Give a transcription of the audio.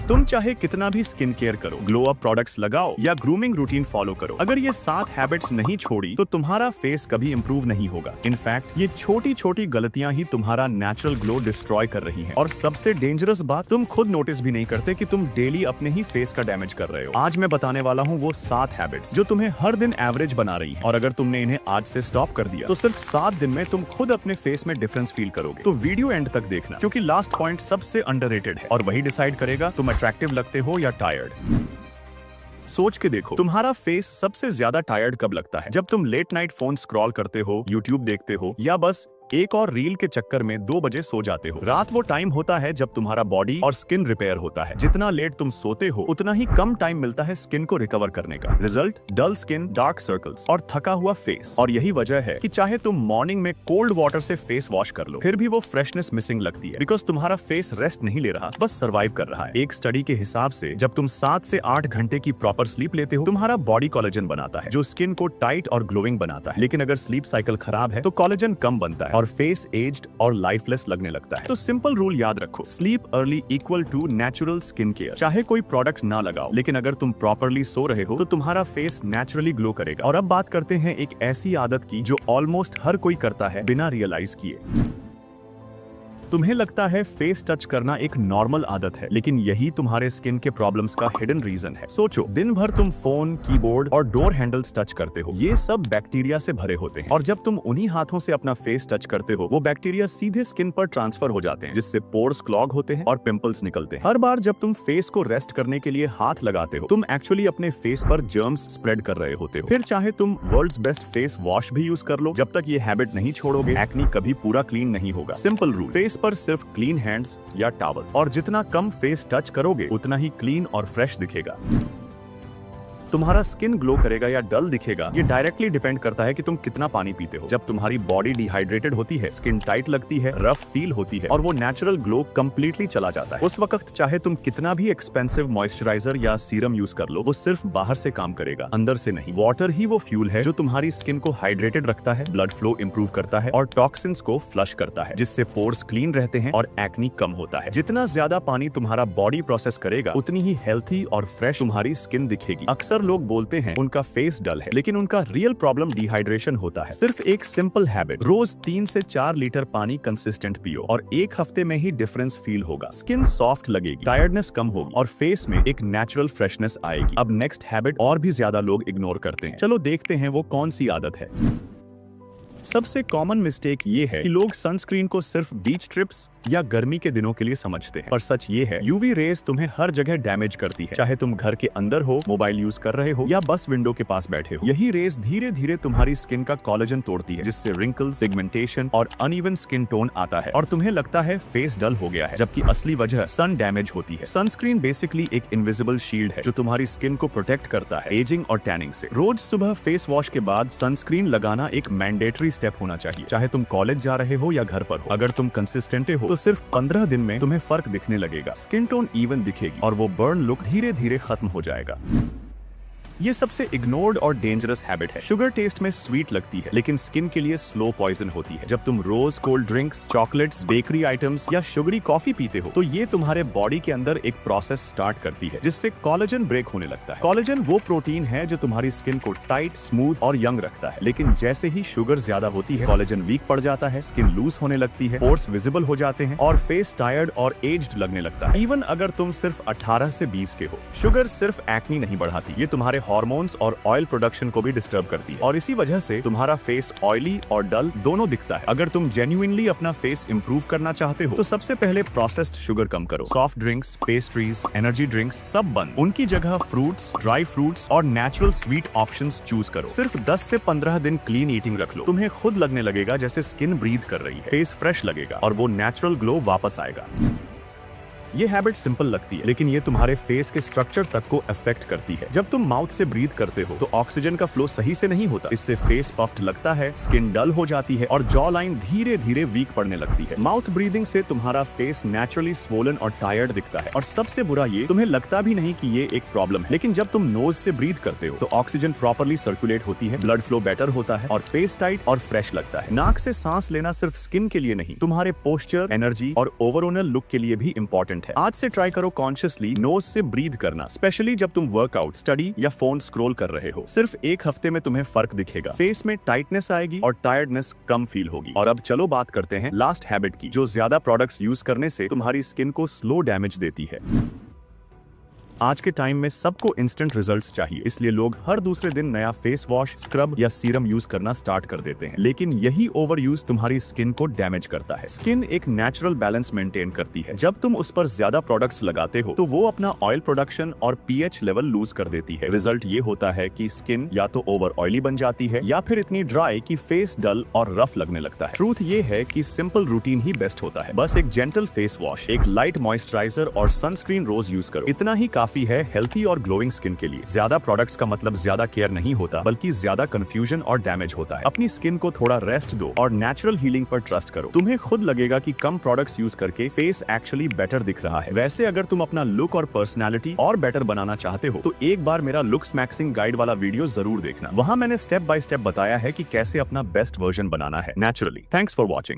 तुम चाहे कितना भी स्किन केयर करो, ग्लो अप प्रोडक्ट्स लगाओ या ग्रूमिंग रूटीन फॉलो करो, अगर ये 7 हैबिट्स नहीं छोड़ी तो तुम्हारा फेस कभी इंप्रूव नहीं होगा। इनफैक्ट ये छोटी छोटी गलतियां ही तुम्हारा नेचुरल ग्लो डिस्ट्रॉय कर रही हैं। और सबसे डेंजरस बात, तुम खुद नोटिस भी नहीं करते कि तुम डेली अपने ही फेस का डैमेज कर रहे हो। आज मैं बताने वाला हूँ वो 7 हैबिट्स जो तुम्हें हर दिन एवरेज बना रही है, और अगर तुमने इन्हें आज से स्टॉप कर दिया तो सिर्फ 7 दिन में तुम खुद अपने फेस में डिफरेंस फील करोगे। तो वीडियो एंड तक देखना, क्योंकि लास्ट पॉइंट सबसे अंडररेटेड है और वही डिसाइड करेगा तुम अट्रैक्टिव लगते हो या टायर्ड। सोच के देखो, तुम्हारा फेस सबसे ज्यादा टायर्ड कब लगता है? जब तुम लेट नाइट फोन स्क्रॉल करते हो, यूट्यूब देखते हो, या बस एक और रील के चक्कर में 2 बजे सो जाते हो। रात वो टाइम होता है जब तुम्हारा बॉडी और स्किन रिपेयर होता है। जितना लेट तुम सोते हो उतना ही कम टाइम मिलता है स्किन को रिकवर करने का। Result, dull skin, dark circles और थका हुआ फेस। और यही वजह है कि चाहे तुम मॉर्निंग में कोल्ड वाटर से फेस वॉश कर लो, फिर भी वो फ्रेशनेस मिसिंग लगती है, बिकॉज तुम्हारा फेस रेस्ट नहीं ले रहा, बस सर्वाइव कर रहा है। एक स्टडी के हिसाब से जब तुम 7 से 8 घंटे की प्रॉपर स्लीप लेते हो, तुम्हारा बॉडी कोलेजन बनाता है जो स्किन को टाइट और ग्लोइंग बनाता है। लेकिन अगर स्लीप साइकिल खराब है तो कोलेजन कम बनता है और फेस एज्ड और लाइफलेस लगने लगता है। तो सिंपल रूल याद रखो, sleep early equal to natural skin care. चाहे कोई प्रोडक्ट ना लगाओ, लेकिन अगर तुम प्रॉपरली सो रहे हो तो तुम्हारा फेस नेचुरली ग्लो करेगा। और अब बात करते हैं एक ऐसी आदत की जो ऑलमोस्ट हर कोई करता है बिना रियलाइज किए। तुम्हें लगता है फेस टच करना एक नॉर्मल आदत है, लेकिन यही तुम्हारे स्किन के प्रॉब्लम्स का हिडन रीजन है। सोचो, दिन भर तुम फोन, कीबोर्ड और डोर हैंडल्स टच करते हो, ये सब बैक्टीरिया से भरे होते हैं। और जब तुम उन्हीं हाथों से अपना फेस टच करते हो, वो बैक्टीरिया सीधे स्किन पर ट्रांसफर हो जाते हैं, जिससे पोर्स क्लॉग होते हैं और पिंपल्स निकलते हैं। हर बार जब तुम फेस को रेस्ट करने के लिए हाथ लगाते हो, तुम एक्चुअली अपने फेस पर जर्म्स स्प्रेड कर रहे होते हो। फिर चाहे तुम वर्ल्ड्स बेस्ट फेस वॉश भी यूज कर लो, जब तक ये हैबिट नहीं छोड़ोगे, एक्नी कभी पूरा क्लीन नहीं होगा। सिंपल रूल, फेस पर सिर्फ क्लीन हैंड्स या टॉवल, और जितना कम फेस टच करोगे उतना ही क्लीन और फ्रेश दिखेगा। तुम्हारा स्किन ग्लो करेगा या डल दिखेगा, ये डायरेक्टली डिपेंड करता है कि तुम कितना पानी पीते हो। जब तुम्हारी बॉडी डिहाइड्रेटेड होती है, स्किन टाइट लगती है, रफ फील होती है और वो नेचुरल ग्लो कंप्लीटली चला जाता है। उस वक्त चाहे तुम कितना भी एक्सपेंसिव मॉइस्चराइजर या सीरम यूज कर लो, वो सिर्फ बाहर से काम करेगा, अंदर से नहीं। वाटर ही वो फ्यूल है जो तुम्हारी स्किन को हाइड्रेटेड रखता है, ब्लड फ्लो इंप्रूव करता है और टॉक्सिन्स को फ्लश करता है, जिससे पोर्स क्लीन रहते हैं और एक्नी कम होता है। जितना ज्यादा पानी तुम्हारा बॉडी प्रोसेस करेगा, उतनी ही हेल्थी और फ्रेश तुम्हारी स्किन दिखेगी। अक्सर लोग बोलते हैं उनका फेस डल है, लेकिन उनका रियल प्रॉब्लम डिहाइड्रेशन होता है। सिर्फ एक सिंपल हैबिट, रोज 3 से 4 लीटर पानी कंसिस्टेंट पियो और 1 हफ्ते में ही डिफरेंस फील होगा। स्किन सॉफ्ट लगेगी, टायर्डनेस कम होगी और फेस में एक नेचुरल फ्रेशनेस आएगी। अब नेक्स्ट हैबिट और भी ज्यादा लोग इग्नोर करते हैं, चलो देखते हैं वो कौन सी आदत है। सबसे कॉमन मिस्टेक ये है कि लोग सनस्क्रीन को सिर्फ बीच ट्रिप्स या गर्मी के दिनों के लिए समझते हैं, पर सच ये है, यूवी रेज तुम्हें हर जगह डैमेज करती है। चाहे तुम घर के अंदर हो, मोबाइल यूज कर रहे हो या बस विंडो के पास बैठे हो, यही रेज धीरे धीरे तुम्हारी स्किन का कोलेजन तोड़ती है, जिससे रिंकल्स, पिगमेंटेशन और अनइवन स्किन टोन आता है और तुम्हें लगता है फेस डल हो गया है, जबकि असली वजह सन डैमेज होती है। सनस्क्रीन बेसिकली एक इनविजिबल शील्ड है जो तुम्हारी स्किन को प्रोटेक्ट करता है एजिंग और टैनिंग से। रोज सुबह फेस वॉश के बाद सनस्क्रीन लगाना एक मैंडेटरी स्टेप होना चाहिए, चाहे तुम कॉलेज जा रहे हो या घर पर हो। अगर तुम कंसिस्टेंट हो तो सिर्फ 15 दिन में तुम्हें फर्क दिखने लगेगा, स्किन टोन इवन दिखेगी और वो बर्न लुक धीरे धीरे खत्म हो जाएगा। ये सबसे इग्नोर्ड और डेंजरस हैबिट है। शुगर टेस्ट में स्वीट लगती है, लेकिन स्किन के लिए स्लो पॉइजन होती है। जब तुम रोज cold drinks, chocolates, bakery items या शुगरी कॉफी पीते हो, तो ये तुम्हारे बॉडी के अंदर एक प्रोसेस स्टार्ट करती है, जिससे कोलेजन ब्रेक होने लगता है। कोलेजन वो प्रोटीन है जो तुम्हारी स्किन को टाइट, स्मूथ और यंग रखता है। लेकिन जैसे ही शुगर ज्यादा होती है, कोलेजन वीक पड़ जाता है, स्किन लूज होने लगती है, पोर्स विजिबल हो जाते हैं और फेस टायर्ड और एज्ड लगने लगता है। इवन अगर तुम सिर्फ 18 से 20 के हो, शुगर सिर्फ एक्नी नहीं बढ़ाती, ये तुम्हारे हार्मोन्स और ऑयल प्रोडक्शन को भी डिस्टर्ब करती है और इसी वजह से तुम्हारा फेस ऑयली और डल दोनों दिखता है। अगर तुम जेन्युइनली अपना फेस इंप्रूव करना चाहते हो तो सबसे पहले प्रोसेस्ड शुगर कम करो। Soft drinks, pastries, energy drinks सब बंद। उनकी जगह फ्रूट्स, ड्राई फ्रूट्स और नेचुरल स्वीट ऑप्शंस चूज करो। सिर्फ 10 से 15 दिन क्लीन ईटिंग रख लो, तुम्हें खुद लगने लगेगा जैसे स्किन ब्रीथ कर रही है, फेस फ्रेश लगेगा और वो नेचुरल ग्लो वापस आएगा। ये हैबिट सिंपल लगती है, लेकिन ये तुम्हारे फेस के स्ट्रक्चर तक को अफेक्ट करती है। जब तुम माउथ से ब्रीथ करते हो तो ऑक्सीजन का फ्लो सही से नहीं होता, इससे फेस पफ्ड लगता है, स्किन डल हो जाती है और जॉ लाइन धीरे धीरे वीक पड़ने लगती है। माउथ ब्रीदिंग से तुम्हारा फेस नेचुरली स्वोलन और टायर्ड दिखता है और सबसे बुरा ये, तुम्हें लगता भी नहीं कि ये एक प्रॉब्लम है। लेकिन जब तुम नोज से ब्रीथ करते हो तो ऑक्सीजन प्रॉपरली सर्कुलेट होती है, ब्लड फ्लो बेटर होता है और फेस टाइट और फ्रेश लगता है। नाक से सांस लेना सिर्फ स्किन के लिए नहीं, तुम्हारे पोस्चर, एनर्जी और ओवरऑल लुक के लिए भी इंपॉर्टेंट है। है। आज से ट्राई करो कॉन्शियसली नोज से ब्रीथ करना, स्पेशली जब तुम वर्कआउट, स्टडी या फोन स्क्रॉल कर रहे हो। सिर्फ एक हफ्ते में तुम्हें फर्क दिखेगा, फेस में टाइटनेस आएगी और टायर्डनेस कम फील होगी। और अब चलो बात करते हैं लास्ट हैबिट की, जो ज्यादा प्रोडक्ट्स यूज करने से तुम्हारी स्किन को स्लो डैमेज देती है। आज के टाइम में सबको इंस्टेंट रिजल्ट्स चाहिए, इसलिए लोग हर दूसरे दिन नया फेस वॉश, स्क्रब या सीरम यूज करना स्टार्ट कर देते हैं। लेकिन यही ओवर यूज तुम्हारी स्किन को डैमेज करता है। स्किन एक नेचुरल बैलेंस मेंटेन करती है। जब तुम उस पर ज्यादा प्रोडक्ट्स लगाते हो तो वो अपना ऑयल प्रोडक्शन और पीएच लेवल लूज कर देती है। रिजल्ट ये होता है कि स्किन या तो ओवर ऑयली बन जाती है या फिर इतनी ड्राई कि फेस डल और रफ लगने लगता है। ट्रूथ ये है कि सिंपल रूटीन ही बेस्ट होता है। बस एक जेंटल फेस वॉश, एक लाइट मॉइस्चराइजर और सनस्क्रीन रोज यूज करो। इतना ही काफी है हेल्थी और ग्लोइंग स्किन के लिए। ज्यादा प्रोडक्ट्स का मतलब ज्यादा केयर नहीं होता, बल्कि ज्यादा कंफ्यूजन और डैमेज होता है। अपनी स्किन को थोड़ा रेस्ट दो और नेचुरल हीलिंग पर ट्रस्ट करो। तुम्हें खुद लगेगा कि कम प्रोडक्ट्स यूज करके फेस एक्चुअली बेटर दिख रहा है। वैसे अगर तुम अपना लुक और पर्सनैलिटी और बेटर बनाना चाहते हो तो एक बार मेरा लुक्स मैक्सिंग गाइड वाला वीडियो जरूर देखना। वहां मैंने स्टेप बाय स्टेप बताया है कि कैसे अपना बेस्ट वर्जन बनाना है नेचुरली। Thanks for watching.